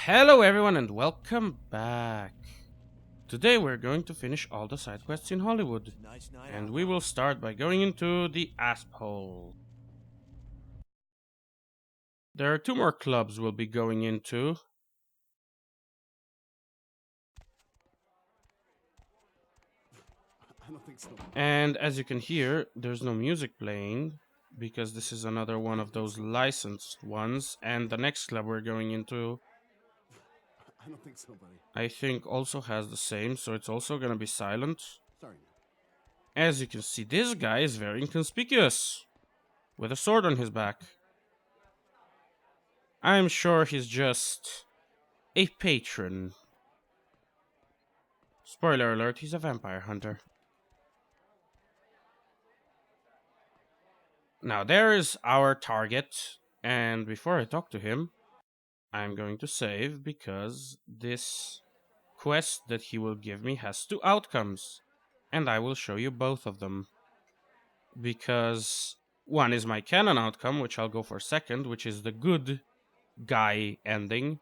Hello everyone and welcome back. Today we're going to finish all the side quests in Hollywood. Nice night And out, we huh? will start by going into the asp hole. There are two more clubs we'll be going into. I don't think so. And as you can hear, there's no music playing because this is another one of those licensed ones. And the next club we're going into, I don't think so, buddy. I think also has the same, so it's also gonna be silent. Sorry. As you can see, this guy is very inconspicuous, with a sword on his back. I'm sure he's just a patron. Spoiler alert, he's a vampire hunter. Now there is our target, and before I talk to him, I'm going to save because this quest that he will give me has two outcomes, and I will show you both of them. Because one is my canon outcome, which I'll go for second, which is the good guy ending,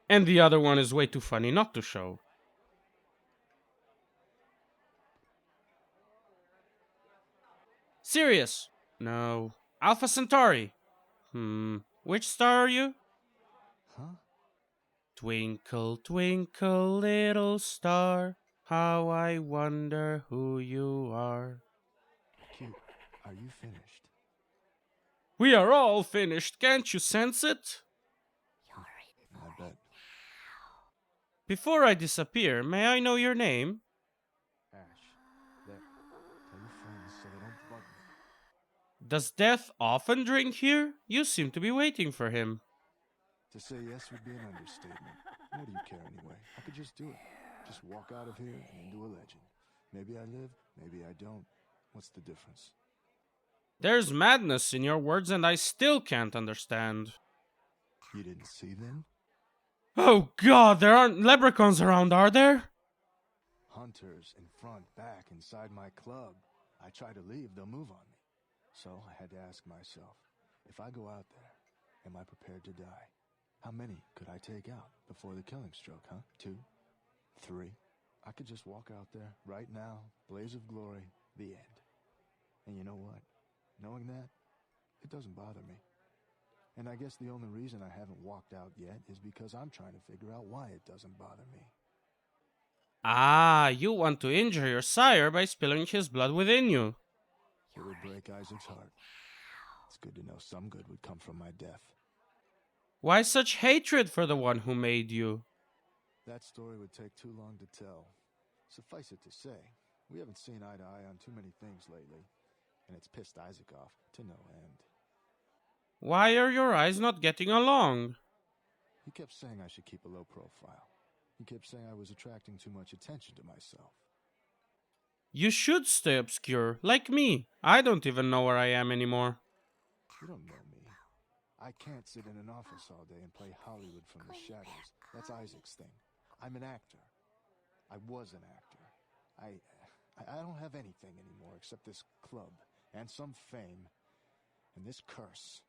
and the other one is way too funny not to show. Sirius! No. Alpha Centauri! Which star are you? Huh? Twinkle, twinkle, little star, how I wonder who you are. Cute. Are you finished? We are all finished, can't you sense it? I bet. Before I disappear, may I know your name? Ash. There. Tell your friends so they don't bug me. Does Death often drink here? You seem to be waiting for him. To say yes would be an understatement. What do you care anyway? I could just do it. Just walk out of here and into a legend. Maybe I live, maybe I don't. What's the difference? There's madness in your words and I still can't understand. You didn't see them? Oh god, there aren't leprechauns around, are there? Hunters in front, back, inside my club. I try to leave, they'll move on me. So I had to ask myself, if I go out there, am I prepared to die? How many could I take out before the killing stroke, huh? 2? 3? I could just walk out there, right now, blaze of glory, the end. And you know what? Knowing that, it doesn't bother me. And I guess the only reason I haven't walked out yet is because I'm trying to figure out why it doesn't bother me. Ah, you want to injure your sire by spilling his blood within you. It would break Isaac's heart. It's good to know some good would come from my death. Why such hatred for the one who made you? That story would take too long to tell. Suffice it to say, we haven't seen eye to eye on too many things lately, and it's pissed Isaac off to no end. Why are your eyes not getting along? He kept saying I should keep a low profile. He kept saying I was attracting too much attention to myself. You should stay obscure, like me. I don't even know where I am anymore. You don't know me. I can't sit in an office all day and play Hollywood from the shadows. That's Isaac's thing. I'm an actor. I was an actor. I don't have anything anymore except this club and some fame and this curse.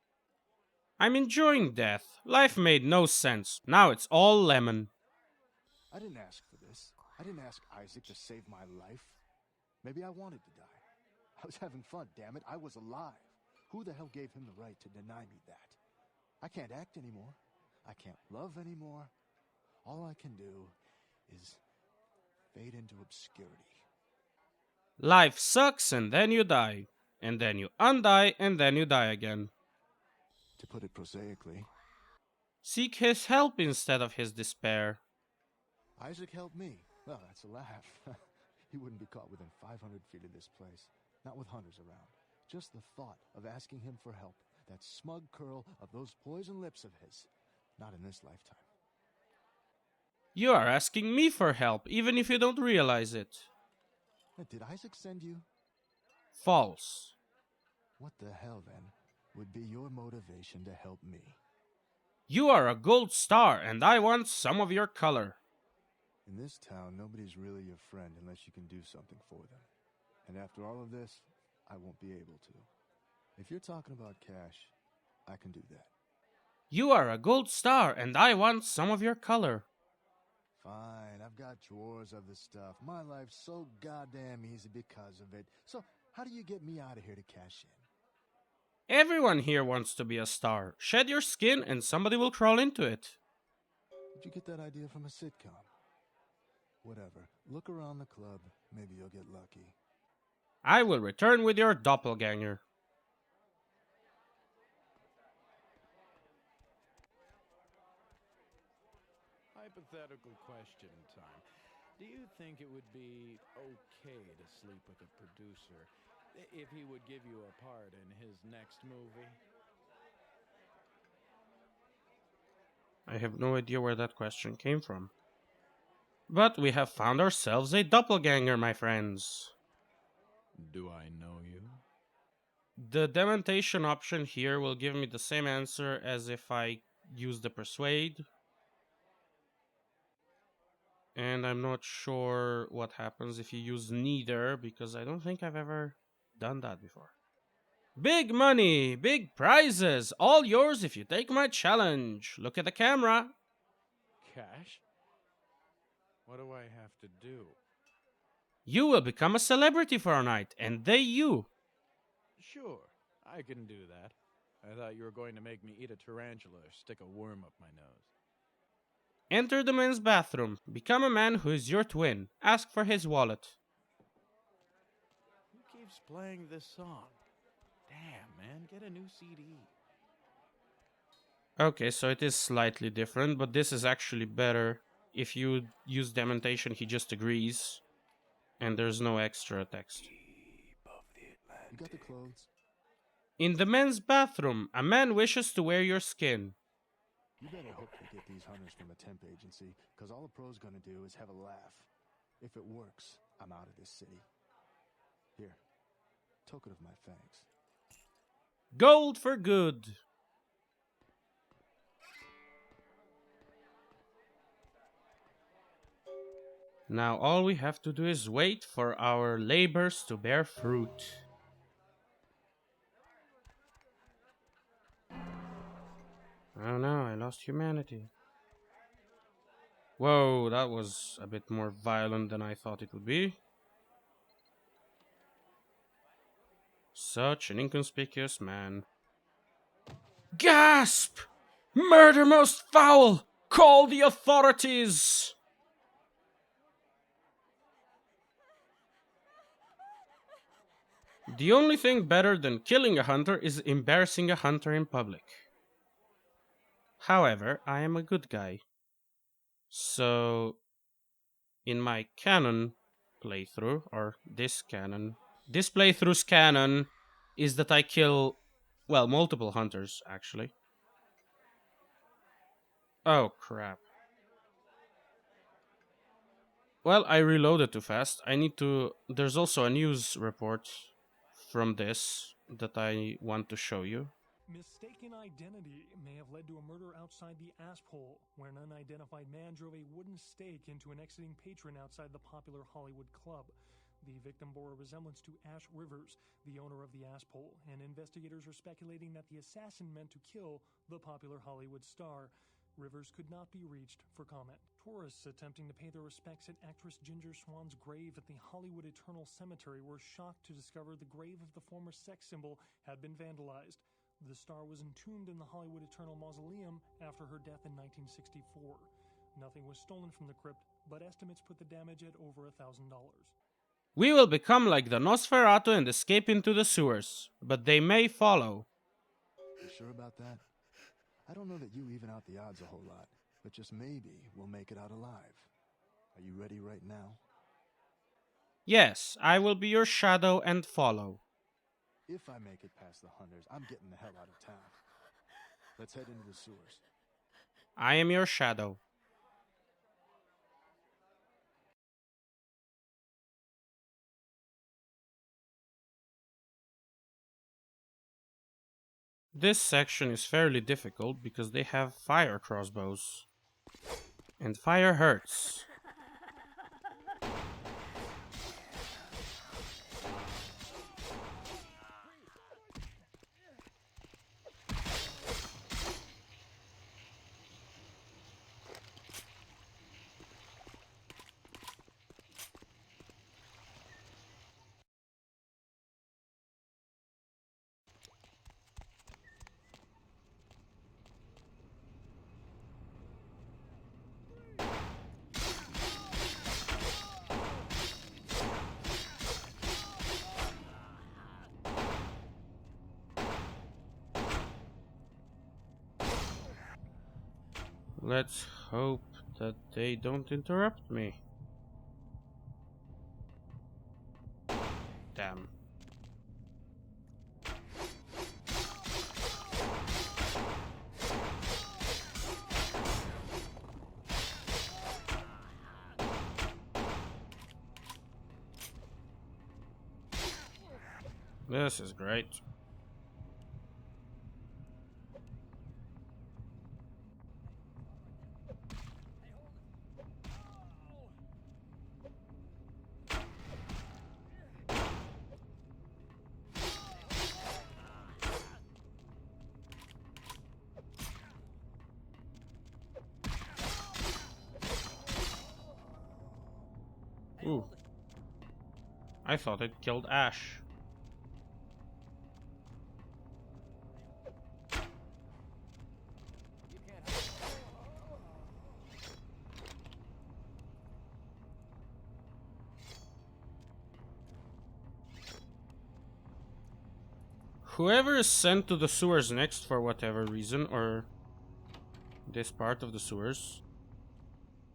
I'm enjoying death. Life made no sense. Now it's all lemon. I didn't ask for this. I didn't ask Isaac to save my life. Maybe I wanted to die. I was having fun, damn it. I was alive. Who the hell gave him the right to deny me that? I can't act anymore. I can't love anymore. All I can do is fade into obscurity. Life sucks and then you die. And then you undie and then you die again. To put it prosaically, Seek his help instead of his despair. Isaac helped me. Well, that's a laugh. He wouldn't be caught within 500 feet of this place. Not with hunters around. Just the thought of asking him for help. That smug curl of those poison lips of his. Not in this lifetime. You are asking me for help, even if you don't realize it. Did Isaac send you? False. What the hell, then, would be your motivation to help me? You are a gold star, and I want some of your color. In this town, nobody's really your friend unless you can do something for them. And after all of this, I won't be able to. If you're talking about cash, I can do that. You are a gold star, and I want some of your color. Fine, I've got drawers of the stuff. My life's so goddamn easy because of it. So, how do you get me out of here to cash in? Everyone here wants to be a star. Shed your skin and somebody will crawl into it. Did you get that idea from a sitcom? Whatever. Look around the club. Maybe you'll get lucky. I will return with your doppelganger. Hypothetical question time. Do you think it would be okay to sleep with a producer if he would give you a part in his next movie? I have no idea where that question came from. But we have found ourselves a doppelganger, my friends. Do I know you? The dementation option here will give me the same answer as if I use the persuade. And I'm not sure what happens if you use neither, because I don't think I've ever done that before. Big money, big prizes, all yours if you take my challenge. Look at the camera. Cash? What do I have to do? You will become a celebrity for a night, and they you. Sure, I can do that. I thought you were going to make me eat a tarantula or stick a worm up my nose. Enter the men's bathroom. Become a man who is your twin. Ask for his wallet. Who keeps playing this song? Damn, man, get a new CD. Okay, so it is slightly different, but this is actually better. If you use dementation, he just agrees, and there's no extra text. You got the clothes? In the men's bathroom, a man wishes to wear your skin. You better hope they get these hunters from a temp agency, because all a pro's gonna do is have a laugh. If it works, I'm out of this city. Here, token of my thanks. Gold for good. Now all we have to do is wait for our labors to bear fruit. Oh no, I lost humanity. Whoa, that was a bit more violent than I thought it would be. Such an inconspicuous man. Gasp! Murder most foul! Call the authorities! The only thing better than killing a hunter is embarrassing a hunter in public. However, I am a good guy. So, in my canon playthrough, or this playthrough's canon is that I kill, well, multiple hunters, actually. Oh, crap. Well, I reloaded too fast. I need to... There's also a news report from this that I want to show you. Mistaken identity may have led to a murder outside the Asphole, where an unidentified man drove a wooden stake into an exiting patron outside the popular Hollywood club. The victim bore a resemblance to Ash Rivers, the owner of the Asphole, and investigators are speculating that the assassin meant to kill the popular Hollywood star. Rivers could not be reached for comment. Tourists attempting to pay their respects at actress Ginger Swan's grave at the Hollywood Eternal Cemetery were shocked to discover the grave of the former sex symbol had been vandalized. The star was entombed in the Hollywood Eternal Mausoleum after her death in 1964. Nothing was stolen from the crypt, but estimates put the damage at over $1,000. We will become like the Nosferatu and escape into the sewers, but they may follow. You sure about that? I don't know that you even out the odds a whole lot, but just maybe we'll make it out alive. Are you ready right now? Yes, I will be your shadow and follow. If I make it past the hunters, I'm getting the hell out of town. Let's head into the sewers. I am your shadow. This section is fairly difficult because they have fire crossbows. And fire hurts. Let's hope that they don't interrupt me. Damn. This is great. Ooh. I thought it killed Ash. Whoever is sent to the sewers next for whatever reason, or this part of the sewers,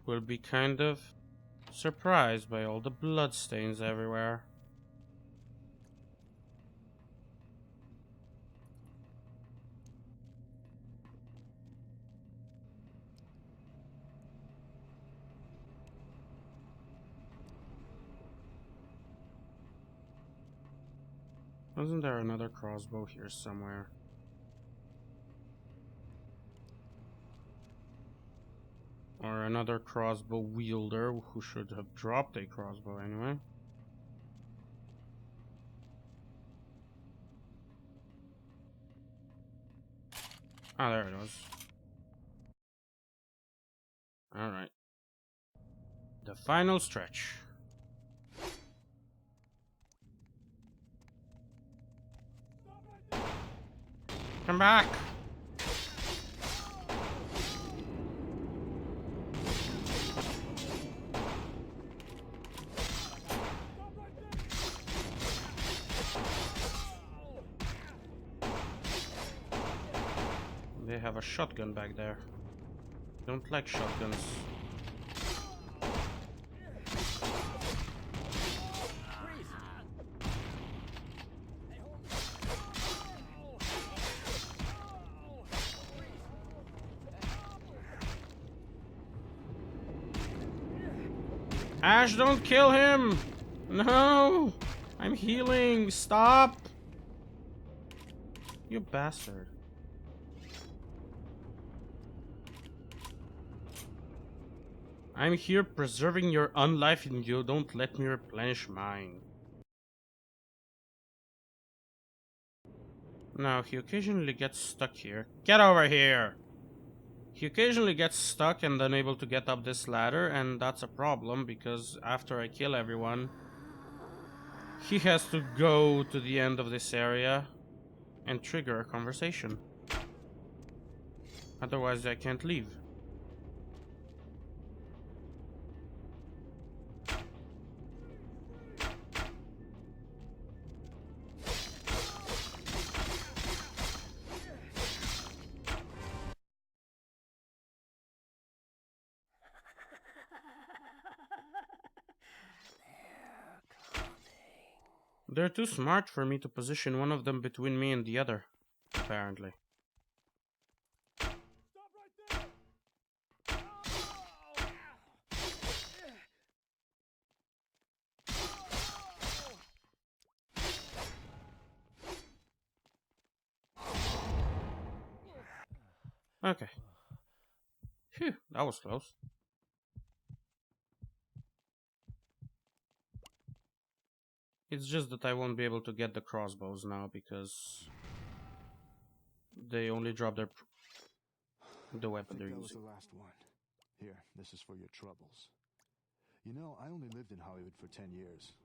will be kind of surprised by all the bloodstains everywhere. Wasn't there another crossbow here somewhere? Or another crossbow wielder who should have dropped a crossbow anyway. Ah, there it was. Alright. The final stretch. Come back! They have a shotgun back there. Don't like shotguns. Ash, don't kill him! No! I'm healing! Stop! You bastard. I'm here preserving your unlife and you don't let me replenish mine. Now, he occasionally gets stuck here. Get over here! He occasionally gets stuck and unable to get up this ladder, and that's a problem because after I kill everyone, he has to go to the end of this area and trigger a conversation. Otherwise, I can't leave. They're too smart for me to position one of them between me and the other, apparently. Okay. Phew, that was close. It's just that I won't be able to get the crossbows now because they only drop the weapon they're That was using. the last one. Here, this is for your troubles. You know, I only lived in Hollywood for 10 years.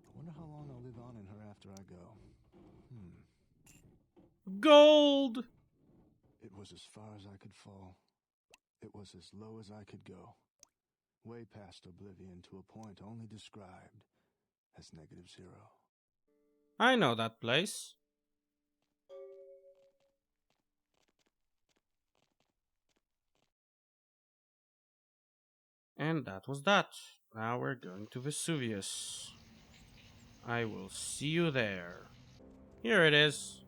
I wonder how long I'll live on in her after I go. Gold! It was as far as I could fall. It was as low as I could go. Way past oblivion to a point only described as -0. I know that place. And that was that. Now we're going to Vesuvius. I will see you there. Here it is.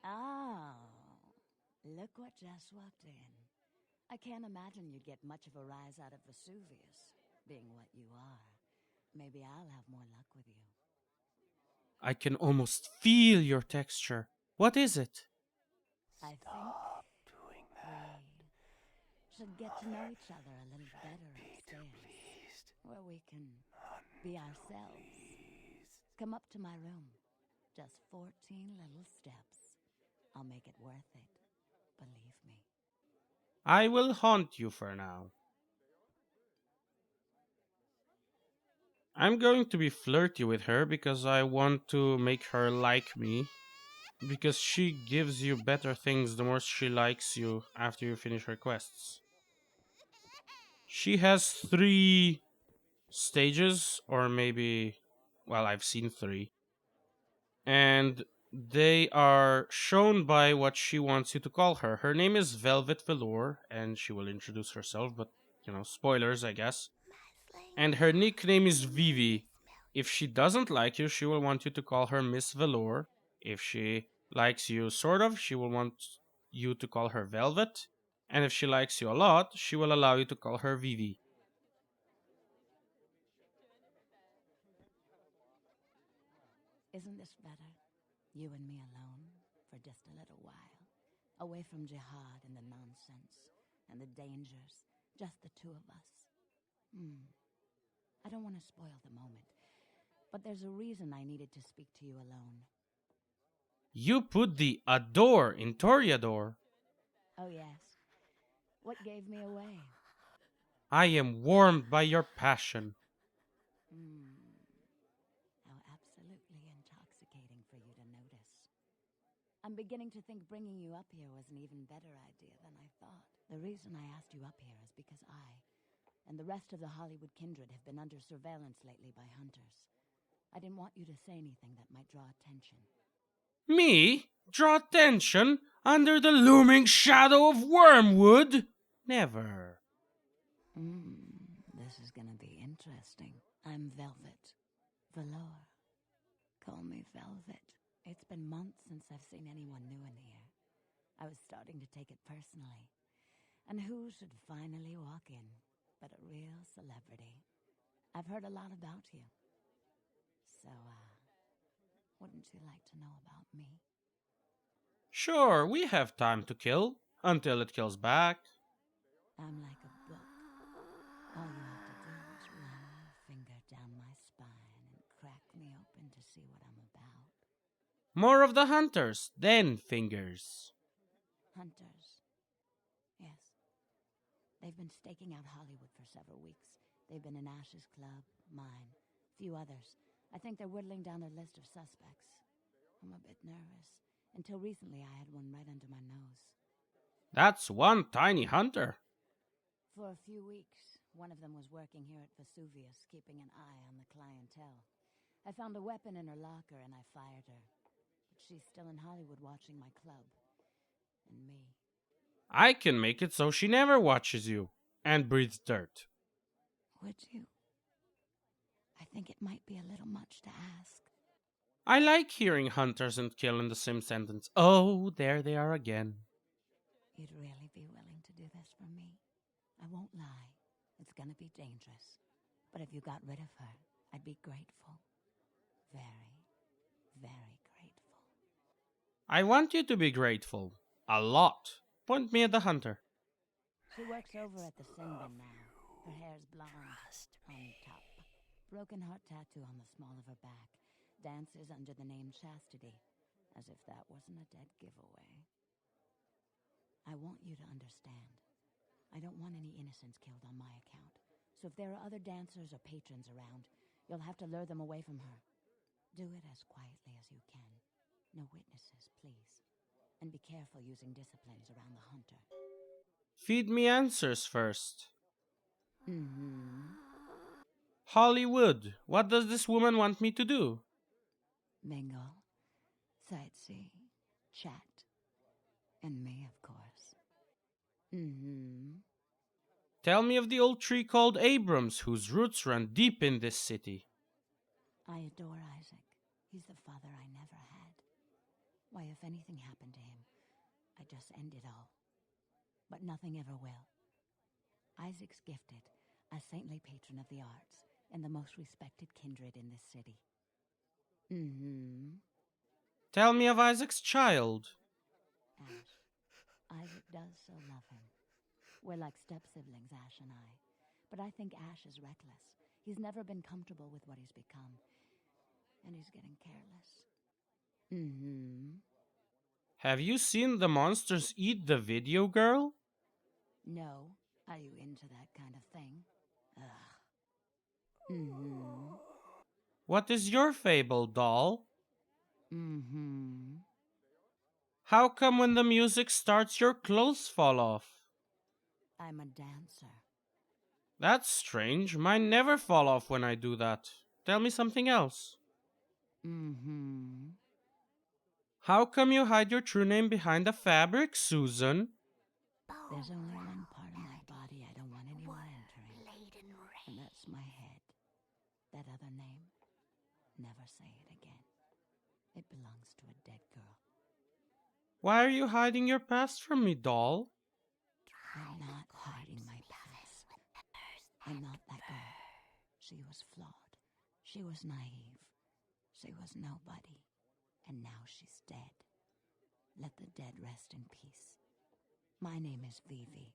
Oh, look what just walked in. I can't imagine you'd get much of a rise out of Vesuvius, being what you are. Maybe I'll have more luck with you. I can almost feel your texture. What is it? I think we should get to know each other a little better upstairs, where we can be ourselves. Come up to my room. Just 14 little steps. I'll make it worth it. Believe me. I will haunt you for now. I'm going to be flirty with her because I want to make her like me. Because she gives you better things the more she likes you after you finish her quests. She has 3 stages, or maybe, well, I've seen 3. And they are shown by what she wants you to call her. Her name is Velvet Velour, and she will introduce herself, but, spoilers, I guess. And her nickname is Vivi. If she doesn't like you, she will want you to call her Miss Velour. If she likes you sort of, she will want you to call her Velvet. And if she likes you a lot, she will allow you to call her Vivi. Isn't this better? You and me alone for just a little while. Away from jihad and the nonsense and the dangers. Just the two of us. I don't want to spoil the moment, but there's a reason I needed to speak to you alone. You put the adore in Toreador. Oh, yes. What gave me away? I am warmed by your passion. How absolutely intoxicating for you to notice. I'm beginning to think bringing you up here was an even better idea than I thought. The reason I asked you up here is because I and the rest of the Hollywood kindred have been under surveillance lately by hunters. I didn't want you to say anything that might draw attention. Me? Draw attention under the looming shadow of Wormwood? Never. This is gonna be interesting. I'm Velvet. Velour. Call me Velvet. It's been months since I've seen anyone new in here. I was starting to take it personally. And who should finally walk in but a real celebrity? I've heard a lot about you. So, wouldn't you like to know about me? Sure, we have time to kill until it kills back. I'm like a book. All you have to do is run your finger down my spine and crack me open to see what I'm about. More of the hunters, then fingers. Hunters. Yes. They've been staking out Hollywood for several weeks. They've been in Ash's club, mine, few others. I think they're whittling down their list of suspects. I'm a bit nervous. Until recently, I had one right under my nose. That's one tiny hunter. For a few weeks, one of them was working here at Vesuvius, keeping an eye on the clientele. I found a weapon in her locker and I fired her. But she's still in Hollywood watching my club. And me. I can make it so she never watches you and breathes dirt. Would you? I think it might be a little much to ask. I like hearing hunters and kill in the same sentence. Oh, there they are again. You'd really be willing to do this for me? I won't lie. It's gonna be dangerous. But if you got rid of her, I'd be grateful. Very, very grateful. I want you to be grateful. A lot. Point me at the hunter. She works over at the Sin Bin now. Her hair's blonde, on top. Broken heart tattoo on the small of her back. Dances under the name Chastity, as if that wasn't a dead giveaway. I want you to understand. I don't want any innocents killed on my account. So if there are other dancers or patrons around, you'll have to lure them away from her. Do it as quietly as you can. No witnesses, please. And be careful using disciplines around the hunter. Feed me answers first. Mm-hmm. Hollywood, what does this woman want me to do? Mingle, sightsee, chat, and me, of course. Mm-hmm. Tell me of the old tree called Abrams, whose roots run deep in this city. I adore Isaac. He's the father I never had. Why, if anything happened to him, I'd just end it all. But nothing ever will. Isaac's gifted, a saintly patron of the arts, and the most respected kindred in this city. Mm-hmm. Tell me of Isaac's child. Ash. Isaac does so love him. We're like step-siblings, Ash and I. But I think Ash is reckless. He's never been comfortable with what he's become. And he's getting careless. Mm-hmm. Have you seen the monsters eat the video girl? No. Are you into that kind of thing? Ugh. Mm-hmm. What is your fable, doll? Mm-hmm. How come when the music starts your clothes fall off? I'm a dancer. That's strange. Mine never fall off when I do that. Tell me something else. Mm-hmm. How come you hide your true name behind the fabric, Susan? There's only one part of my body I don't want anyone entering. And that's my head. That other name, never say it again. It belongs to a dead girl. Why are you hiding your past from me, doll? I'm not hiding my past. I'm not that girl. She was flawed. She was naive. She was nobody. And now she's dead. Let the dead rest in peace. My name is Vivi.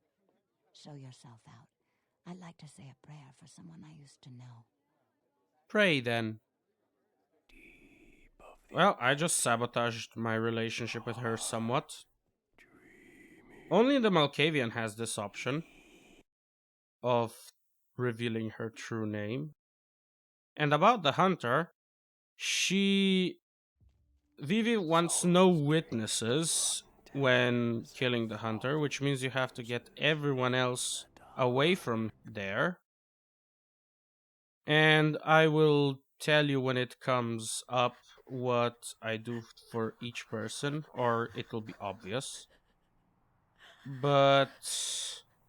Show yourself out. I'd like to say a prayer for someone I used to know. Pray then. Well, I just sabotaged my relationship with her somewhat. Only the Malkavian has this option of revealing her true name. And about the hunter, Vivi wants no witnesses when killing the hunter, which means you have to get everyone else away from there. And I will tell you when it comes up what I do for each person, or it'll be obvious. But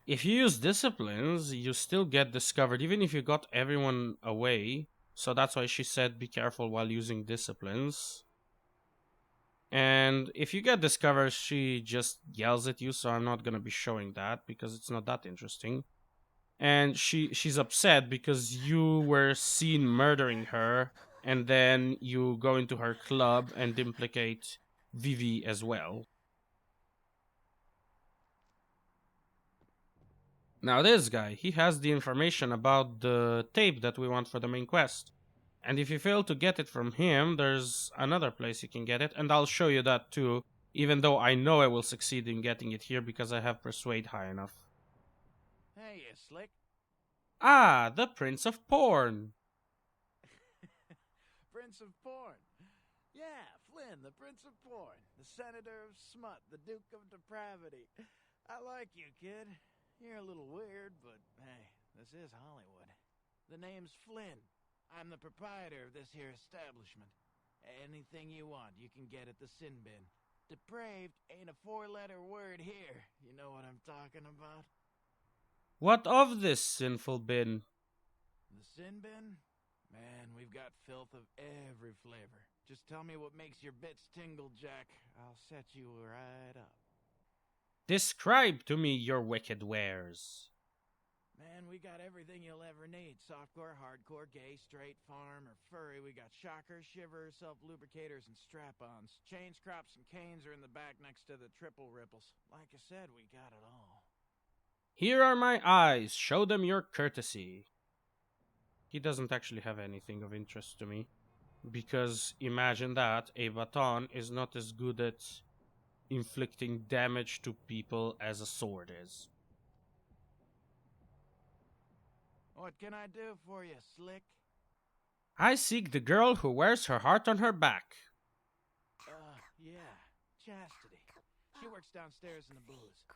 if you use disciplines, you still get discovered, even if you got everyone away. So that's why she said be careful while using disciplines. And if you get discovered, she just yells at you, so I'm not gonna be showing that because it's not that interesting. And she's upset because you were seen murdering her, and then you go into her club and implicate Vivi as well. Now this guy, he has the information about the tape that we want for the main quest. And if you fail to get it from him, there's another place you can get it, and I'll show you that too, even though I know I will succeed in getting it here because I have Persuade high enough. Hey, you slick. Ah, the Prince of Porn! Prince of Porn. Yeah, Flynn, the Prince of Porn. The Senator of Smut, the Duke of Depravity. I like you, kid. You're a little weird, but hey, this is Hollywood. The name's Flynn. I'm the proprietor of this here establishment. Anything you want, you can get at the Sin Bin. Depraved ain't a four-letter word here. You know what I'm talking about? What of this sinful bin? The Sin Bin? Man, we've got filth of every flavor. Just tell me what makes your bits tingle, Jack. I'll set you right up. Describe to me your wicked wares. Man, we got everything you'll ever need. Softcore, hardcore, gay, straight, farm, or furry. We got shockers, shivers, self-lubricators, and strap-ons. Chains, crops, and canes are in the back next to the triple ripples. Like I said, we got it all. Here are my eyes, show them your courtesy. He doesn't actually have anything of interest to me. Because imagine that, a baton is not as good at inflicting damage to people as a sword is. What can I do for you, Slick? I seek the girl who wears her heart on her back. Yeah, Chastity. She works downstairs in the booze.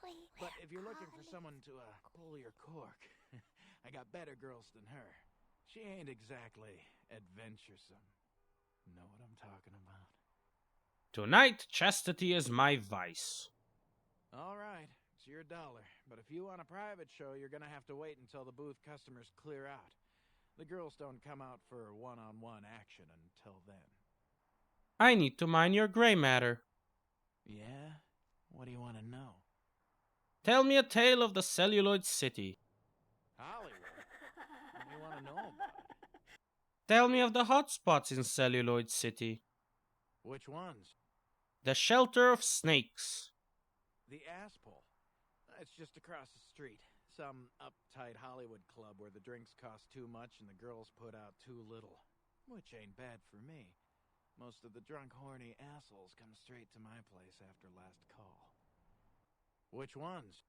But if you're looking for someone to pull your cork, I got better girls than her. She ain't exactly adventuresome. Know what I'm talking about? Tonight, chastity is my vice. All right, it's your dollar. But if you want a private show, you're gonna have to wait until the booth customers clear out. The girls don't come out for one-on-one action until then. I need to mine your gray matter. Yeah? What do you want to know? Tell me a tale of the celluloid city. Hollywood? What do you want to know about it? Tell me of the hotspots in celluloid city. Which ones? The shelter of snakes. The Asshole. It's just across the street. Some uptight Hollywood club where the drinks cost too much and the girls put out too little. Which ain't bad for me. Most of the drunk, horny assholes come straight to my place after last call. Which ones?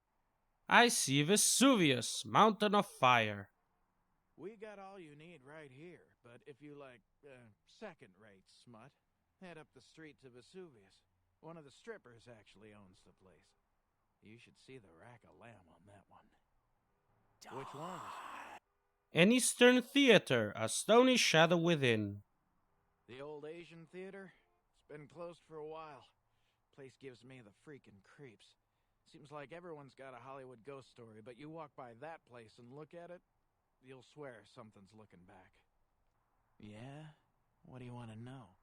I see Vesuvius, mountain of fire. We got all you need right here, but if you like second-rate smut, head up the street to Vesuvius. One of the strippers actually owns the place. You should see the rack of lamb on that one. Which ones? An Eastern theater, a stony shadow within. The old Asian theater? It's been closed for a while. Place gives me the freaking creeps. Seems like everyone's got a Hollywood ghost story, but you walk by that place and look at it, you'll swear something's looking back. Yeah? What do you want to know?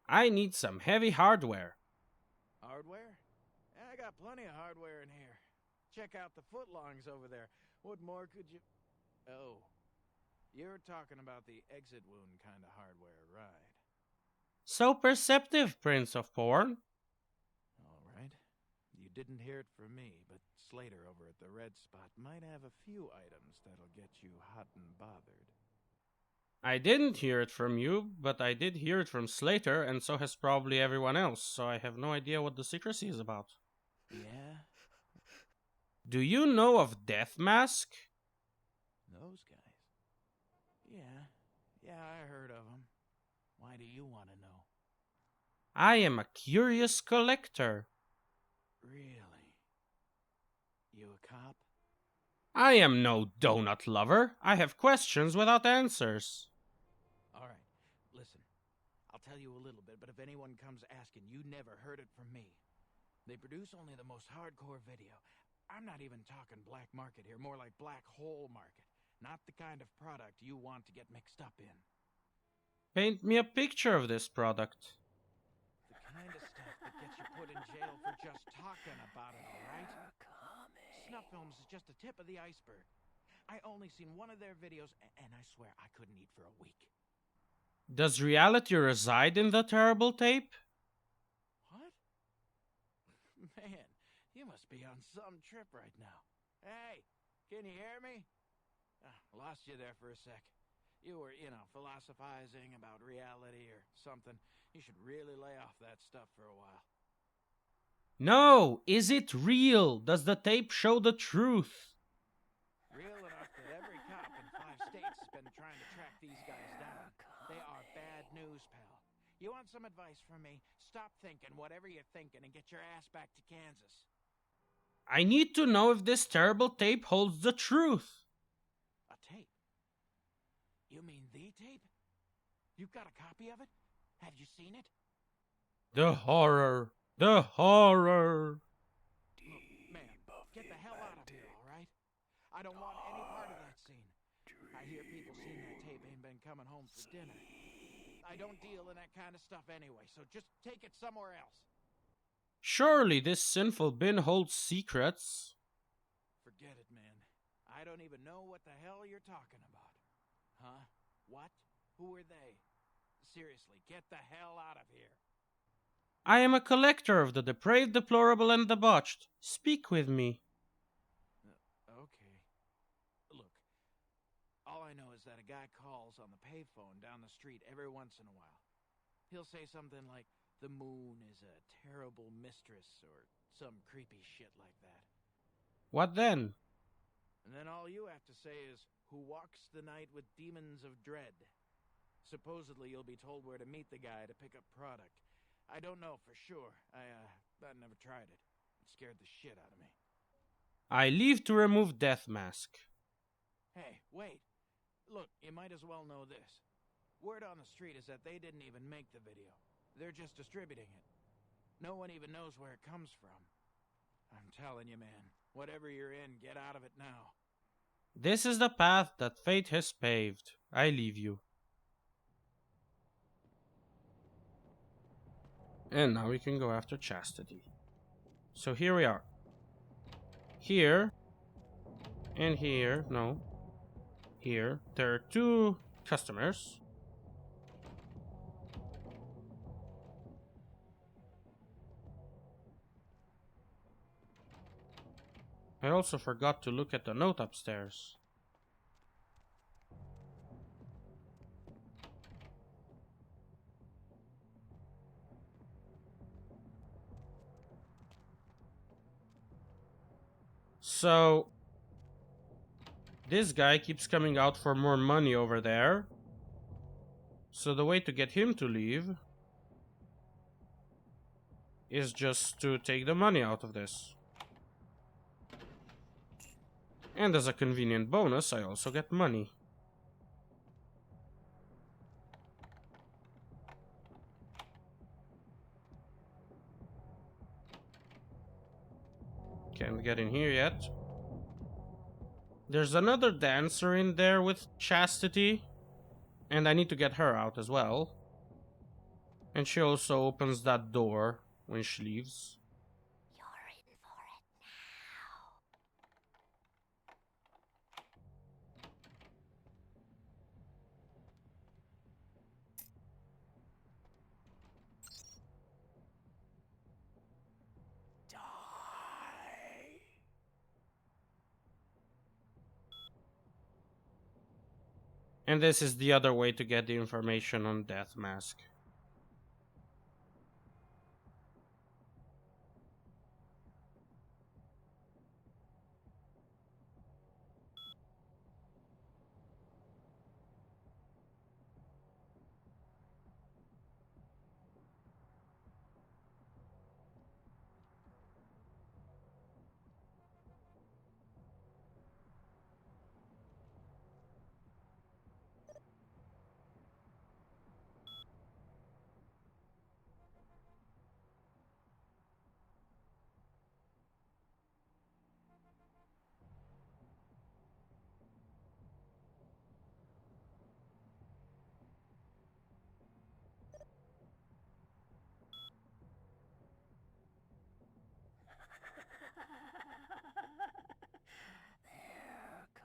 I need some heavy hardware. Hardware? Yeah, I got plenty of hardware in here. Check out the footlongs over there. What more could you... Oh. You're talking about the exit wound kind of hardware, right? So perceptive, Prince of Porn. All right. You didn't hear it from me, but Slater over at the Red Spot might have a few items that'll get you hot and bothered. I didn't hear it from you, but I did hear it from Slater, and so has probably everyone else, so I have no idea what the secrecy is about. Yeah? Do you know of Death Mask? Those guys? Yeah, I heard of them. Why do you want to know? I am a curious collector. Really? You a cop? I am no donut lover. I have questions without answers. All right, listen. I'll tell you a little bit, but if anyone comes asking, you never heard it from me. They produce only the most hardcore video. I'm not even talking black market here, more like black hole market. Not the kind of product you want to get mixed up in. Paint me a picture of this product. The kind of stuff that gets you put in jail for just talking about it, all right? Snuff films is just the tip of the iceberg. I only seen one of their videos, and I swear I couldn't eat for a week. Does reality reside in the terrible tape? What? Man, you must be on some trip right now. Hey, can you hear me? Lost you there for a sec. You were, philosophizing about reality or something. You should really lay off that stuff for a while. No! Is it real? Does the tape show the truth? Real enough that every cop in 5 states has been trying to track these guys down. They are bad news, pal. You want some advice from me? Stop thinking whatever you're thinking and get your ass back to Kansas. I need to know if this terrible tape holds the truth. A tape? You mean the tape? You've got a copy of it? Have you seen it? The horror. The horror. Look, man, get the hell out of here, all right? I don't want any part of that scene. I hear people seen that tape ain't been coming home for dinner. I don't deal in that kind of stuff anyway, so just take it somewhere else. Surely this sinful bin holds secrets. Forget it, man. I don't even know what the hell you're talking about. Huh? What? Who are they? Seriously, get the hell out of here. I am a collector of the depraved, deplorable, and debauched. Speak with me. Okay. Look, all I know is that a guy calls on the payphone down the street every once in a while. He'll say something like, the moon is a terrible mistress, or some creepy shit like that. What then? And then all you have to say is, who walks the night with demons of dread. Supposedly you'll be told where to meet the guy to pick up product. I don't know for sure. I never tried it. It scared the shit out of me. I leave to remove Death Mask. Hey, wait. Look, you might as well know this. Word on the street is that they didn't even make the video. They're just distributing it. No one even knows where it comes from. I'm telling you, man. Whatever you're in, get out of it now. This is the path that fate has paved. I leave you. And now we can go after Chastity. So here we are. Here. And here. No. Here. There are 2 customers. I also forgot to look at the note upstairs. So, this guy keeps coming out for more money over there. So the way to get him to leave is just to take the money out of this. And as a convenient bonus, I also get money. Can't get in here yet. There's another dancer in there with Chastity. And I need to get her out as well. And she also opens that door when she leaves. You're in for it now. And this is the other way to get the information on Death Mask.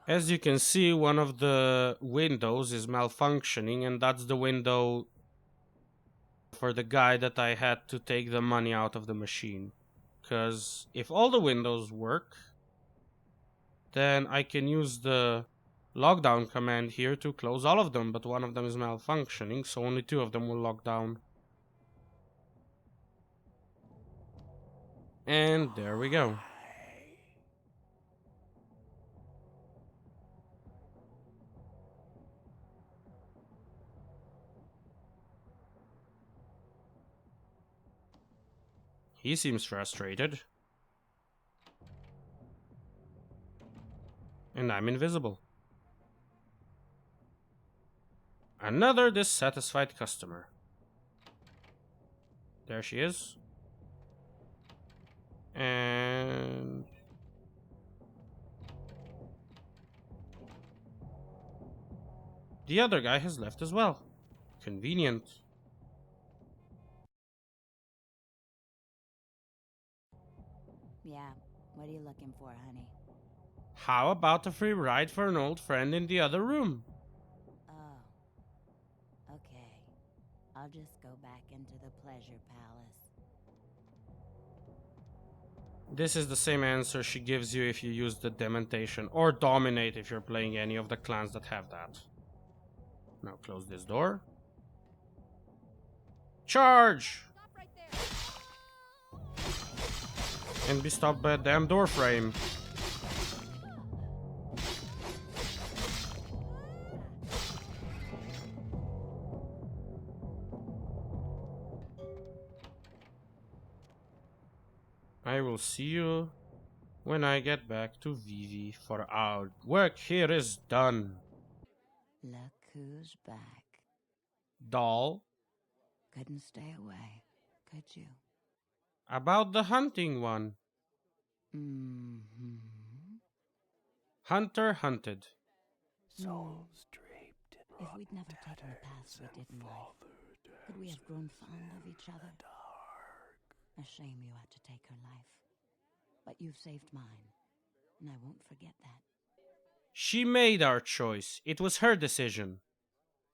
As you can see, one of the windows is malfunctioning, and that's the window for the guy that I had to take the money out of the machine. Because if all the windows work, then I can use the lockdown command here to close all of them, but one of them is malfunctioning, so only 2 of them will lock down. And there we go. He seems frustrated. And I'm invisible. Another dissatisfied customer. There she is. And the other guy has left as well. Convenient. Yeah, what are you looking for, honey? How about a free ride for an old friend in the other room? Oh. Okay. I'll just go back into the pleasure palace. This is the same answer she gives you if you use the dementation, or dominate if you're playing any of the clans that have that. Now close this door. Charge! Stop right there. And be stopped by a damn door frame. I will see you when I get back to Vivi, for our work here is done. Look who's back. Doll, Couldn't stay away, could you? about the hunting one. Mm-hmm. Hunter hunted. Souls draped in If we'd never taken the paths we did in life, could we have grown fond of each other? A shame you had to take her life. But you've saved mine, and I won't forget that. She made our choice. It was her decision.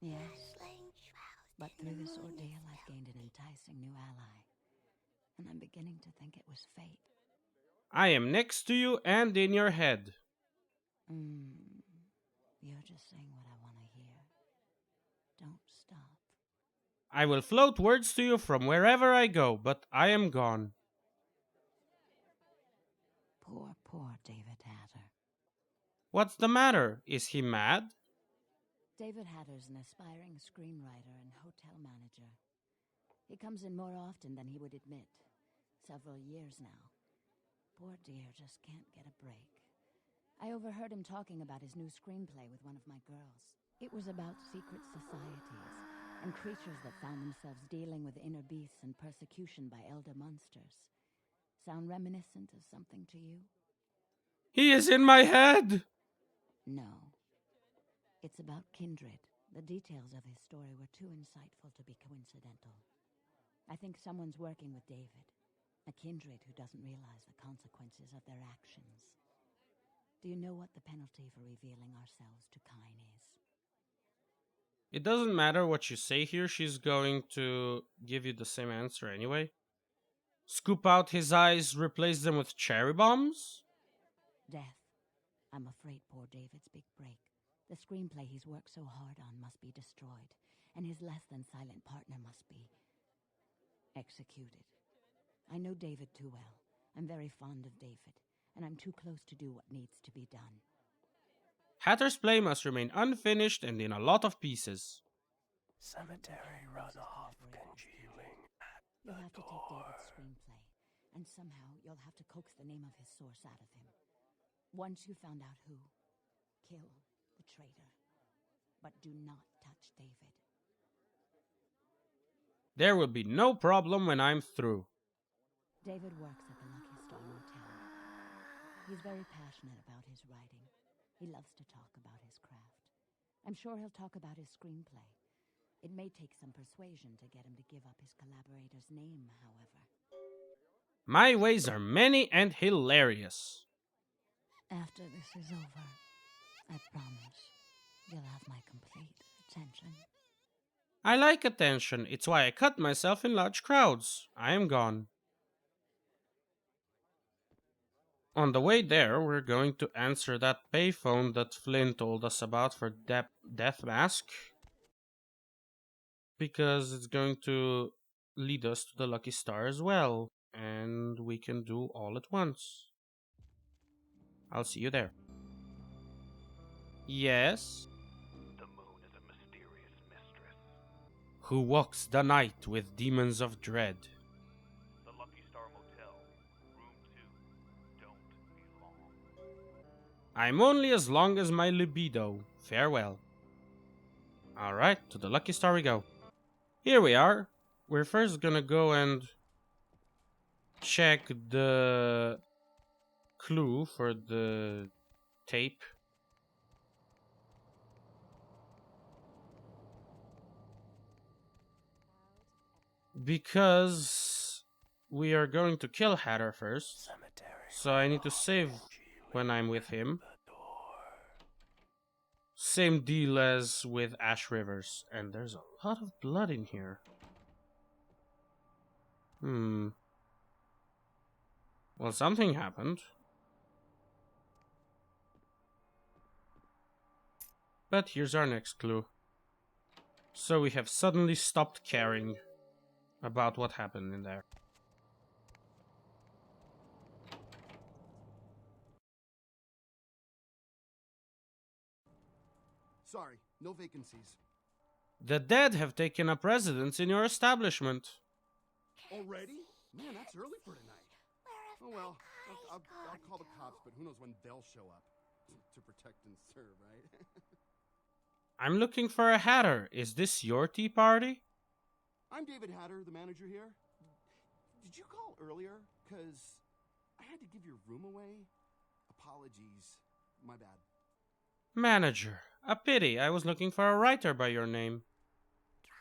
Yes, but through this ordeal I've gained an enticing new ally, and I'm beginning to think it was fate. I am next to you and in your head. You're just saying what I want to hear. Don't stop. I will float words to you from wherever I go, but I am gone. Poor David Hatter. What's the matter? Is he mad? David Hatter's an aspiring screenwriter and hotel manager. He comes in more often than he would admit. Several years now. Poor dear just can't get a break. I overheard him talking about his new screenplay with one of my girls. It was about secret societies and creatures that found themselves dealing with inner beasts and persecution by elder monsters. Sound reminiscent of something to you? He is in my head! No. It's about kindred. The details of his story were too insightful to be coincidental. I think someone's working with David, a kindred who doesn't realize the consequences of their actions. Do you know what the penalty for revealing ourselves to Kine is? It doesn't matter what you say here, she's going to give you the same answer anyway. Scoop out his eyes, replace them with cherry bombs? Death. I'm afraid poor David's big break. The screenplay he's worked so hard on must be destroyed, and his less-than-silent partner must be executed. I know David too well. I'm very fond of David, and I'm too close to do what needs to be done. Hatter's play must remain unfinished and in a lot of pieces. Cemetery runoff congealing at You'll the have to take door. David's screenplay, and somehow you'll have to coax the name of his source out of him. Once you found out who, kill the traitor. But do not touch David. There will be no problem when I'm through. David works at the Lucky Star Motel. He's very passionate about his writing. He loves to talk about his craft. I'm sure he'll talk about his screenplay. It may take some persuasion to get him to give up his collaborator's name, however. My ways are many and hilarious. After this is over, I promise you'll have my complete attention. I like attention, it's why I cut myself in large crowds. I am gone. On the way there, we're going to answer that payphone that Flynn told us about for Death Mask. Because it's going to lead us to the Lucky Star as well. And we can do all at once. I'll see you there. Yes? The moon is a mysterious mistress. Who walks the night with demons of dread? The Lucky Star Motel, room 2. Don't be long. I'm only as long as my libido. Farewell. Alright, to the Lucky Star we go. Here we are. We're first gonna go and check the clue for the tape. Because we are going to kill Hatter first. Cemetery So I need to save when I'm with him. the door. Same deal as with Ash Rivers. And there's a lot of blood in here. Well, something happened. But here's our next clue. So we have suddenly stopped caring about what happened in there. Sorry, no vacancies. The dead have taken up residence in your establishment. Already? Man, that's early for tonight. Oh well, I'll call the cops, but who knows when they'll show up to protect and serve, right? I'm looking for a hatter. Is this your tea party? I'm David Hatter, the manager here. Did you call earlier? Because I had to give your room away. Apologies. My bad. Manager. A pity. I was looking for a writer by your name.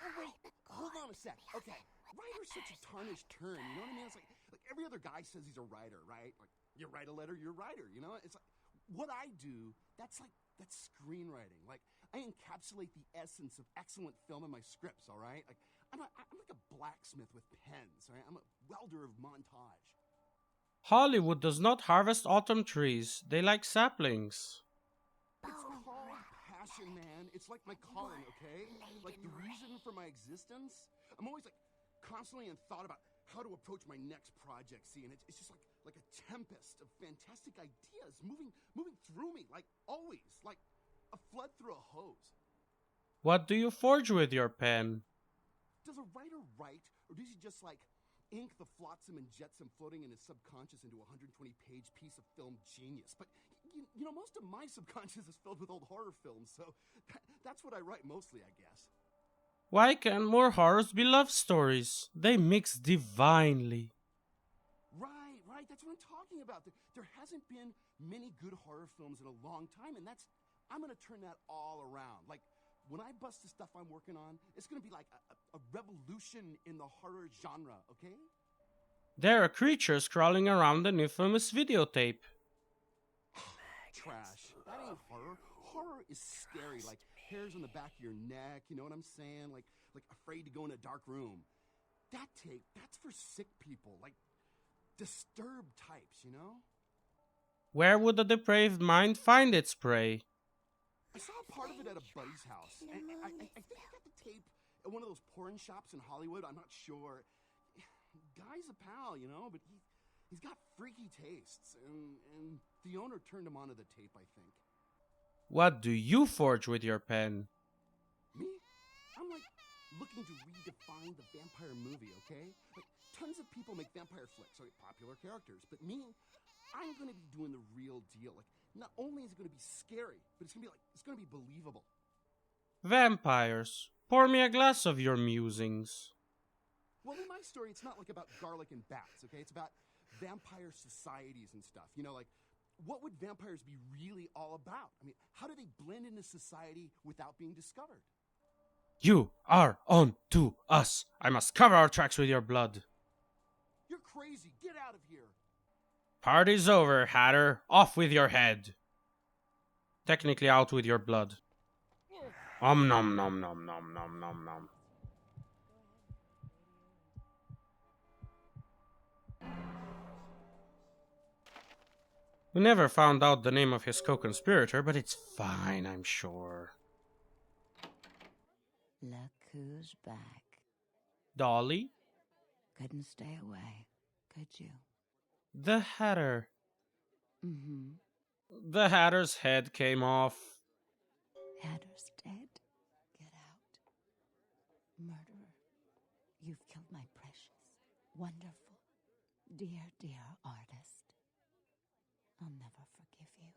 Oh, wait. Hold on a sec. Okay. Writer's such a tarnished term, you know what I mean? It's like every other guy says he's a writer, right? Like, you write a letter, you're a writer, you know? It's like, what I do, that's screenwriting. Like, I encapsulate the essence of excellent film in my scripts, all right? Like, I'm like a blacksmith with pens, all right? I'm a welder of montage. Hollywood does not harvest autumn trees. They like saplings. It's called passion, man. It's like my calling, okay? Like the reason for my existence. I'm always like constantly in thought about how to approach my next project. See, and it's just like a tempest of fantastic ideas moving through me, like always, like a flood through a hose. What do you forge with your pen? Does a writer write, or does he just like ink the flotsam and jetsam floating in his subconscious into a 120-page piece of film genius? But you know, most of my subconscious is filled with old horror films, so that's what I write mostly, I guess. Why can't more horrors be love stories? They mix divinely. Right. That's what I'm talking about. There hasn't been many good horror films in a long time, and I'm gonna turn that all around. Like, when I bust the stuff I'm working on, it's gonna be like a revolution in the horror genre, okay? There are creatures crawling around an infamous videotape. Trash. That ain't horror. Horror is scary, like hairs on the back of your neck, you know what I'm saying? Like afraid to go in a dark room. That tape, that's for sick people, like disturbed types, you know? Where would a depraved mind find its prey? I saw a part of it at a buddy's house, and I think he got the tape at one of those porn shops in Hollywood. I'm not sure. Guy's a pal, you know, but he's got freaky tastes, and the owner turned him onto the tape, I think. What do you forge with your pen? Me? I'm like looking to redefine the vampire movie, okay? Like, tons of people make vampire flicks, like popular characters, but me, I'm gonna be doing the real deal. Like, not only is it gonna be scary, but it's gonna be believable. Vampires. Pour me a glass of your musings. Well, in my story, it's not like about garlic and bats, okay? It's about vampire societies and stuff. You know, like, what would vampires be really all about? I mean, how do they blend into society without being discovered? You are on to us. I must cover our tracks with your blood. You're crazy. Get out of here. Party's over, Hatter. Off with your head. Technically out with your blood. Nom nom nom nom nom nom nom nom. We never found out the name of his co-conspirator, but it's fine, I'm sure. Look who's back. Dolly? Couldn't stay away, could you? The Hatter. Mm-hmm. The Hatter's head came off. Hatter's dead. Get out. Murderer, you've killed my precious, wonderful, dear, dear artist. I'll never forgive you.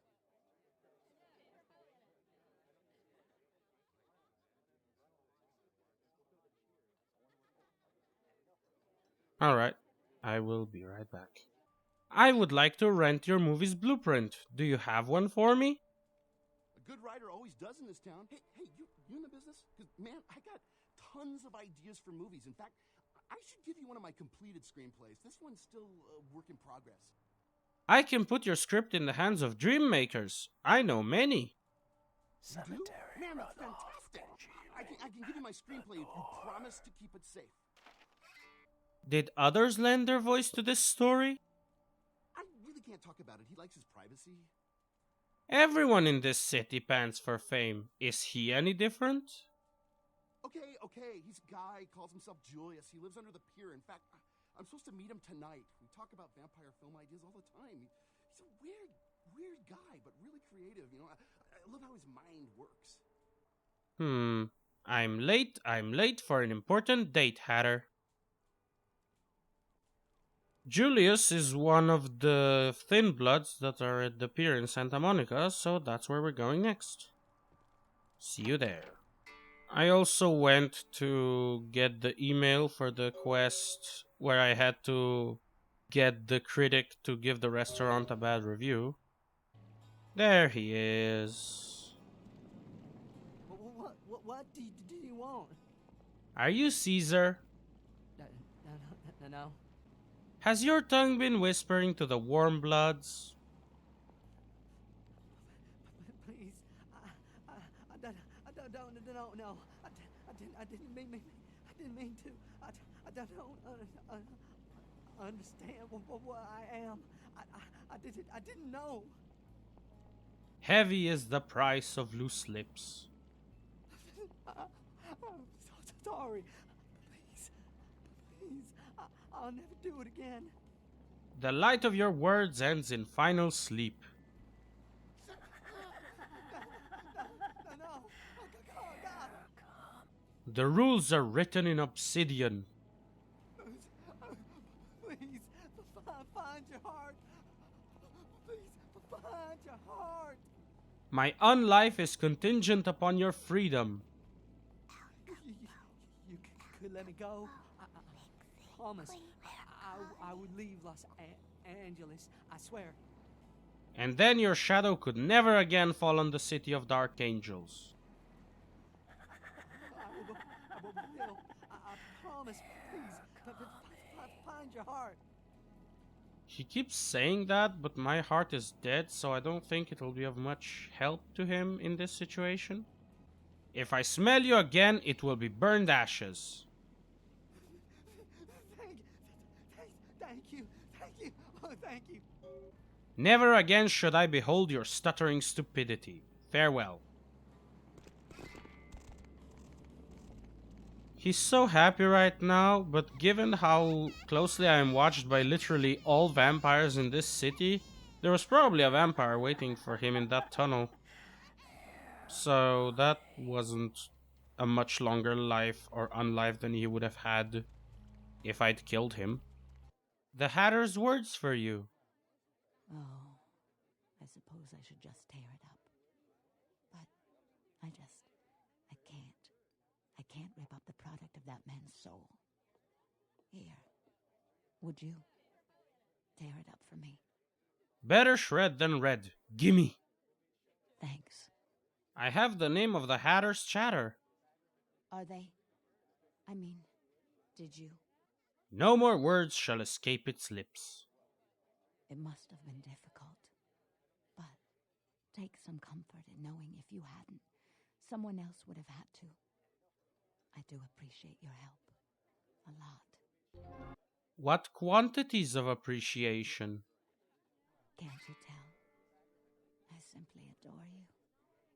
Alright, I will be right back. I would like to rent your movie's blueprint. Do you have one for me? A good writer always does in this town. Hey, you in the business? Because, man, I got tons of ideas for movies. In fact, I should give you one of my completed screenplays. This one's still a work in progress. I can put your script in the hands of dream makers. I know many. You do? Man, that's fantastic. I can give you my screenplay if you promise to keep it safe. Did others lend their voice to this story? I really can't talk about it. He likes his privacy. Everyone in this city pants for fame. Is he any different? Okay. He's a guy, calls himself Julius. He lives under the pier. In fact, I'm supposed to meet him tonight. We talk about vampire film ideas all the time. He's a weird guy, but really creative. You know, I love how his mind works. I'm late for an important date, Hatter. Julius is one of the Thin Bloods that are at the pier in Santa Monica, so that's where we're going next. See you there. I also went to get the email for the quest where I had to get the critic to give the restaurant a bad review. There he is. What do you want? Are you Caesar? No. Has your tongue been whispering to the warm bloods? Please, I don't know. I didn't mean to. I don't understand what I am. I didn't know. Heavy is the price of loose lips. I'm so sorry. Please, I'll never do it again. The light of your words ends in final sleep. No. God. The rules are written in obsidian. Please, find your heart. Please, find your heart. My unlife is contingent upon your freedom. You could let me go. I promise. I would leave Los Angeles. I swear. And then your shadow could never again fall on the city of dark angels. I will. I promise. Please, find your heart. He keeps saying that, but my heart is dead, so I don't think it'll be of much help to him in this situation. If I smell you again, it will be burned ashes. Thank you. Oh, thank you. Never again should I behold your stuttering stupidity. Farewell. He's so happy right now, but given how closely I am watched by literally all vampires in this city, there was probably a vampire waiting for him in that tunnel. So that wasn't a much longer life or unlife than he would have had if I'd killed him. The Hatter's words for you. Oh, I suppose I should just tear it up. But I can't. I can't rip up the product of that man's soul. Here, would you tear it up for me? Better shred than red. Gimme. Thanks. I have the name of the Hatter's chatter. Are they? I mean, did you? No more words shall escape its lips. It must have been difficult. But take some comfort in knowing if you hadn't, someone else would have had to. I do appreciate your help. A lot. What quantities of appreciation? Can't you tell? I simply adore you.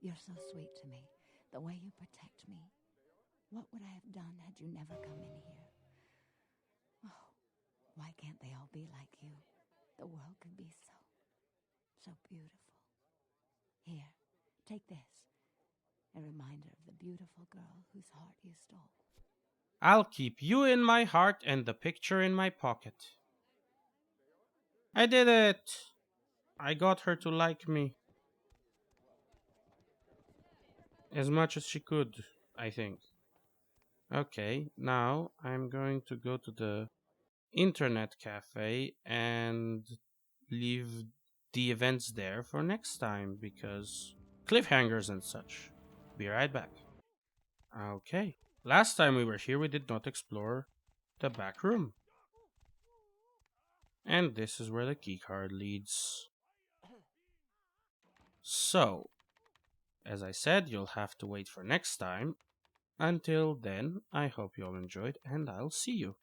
You're so sweet to me. The way you protect me. What would I have done had you never come in here? Oh, why can't they all be like you? The world could be so beautiful. Here, take this. A reminder of the beautiful girl whose heart you stole. I'll keep you in my heart and the picture in my pocket. I did it! I got her to like me. As much as she could, I think. Okay, now I'm going to go to the internet cafe and leave the events there for next time because cliffhangers and such. Be right back. Okay, last time we were here we did not explore the back room. And this is where the keycard leads. So, as I said, you'll have to wait for next time. Until then, I hope you all enjoyed, and I'll see you.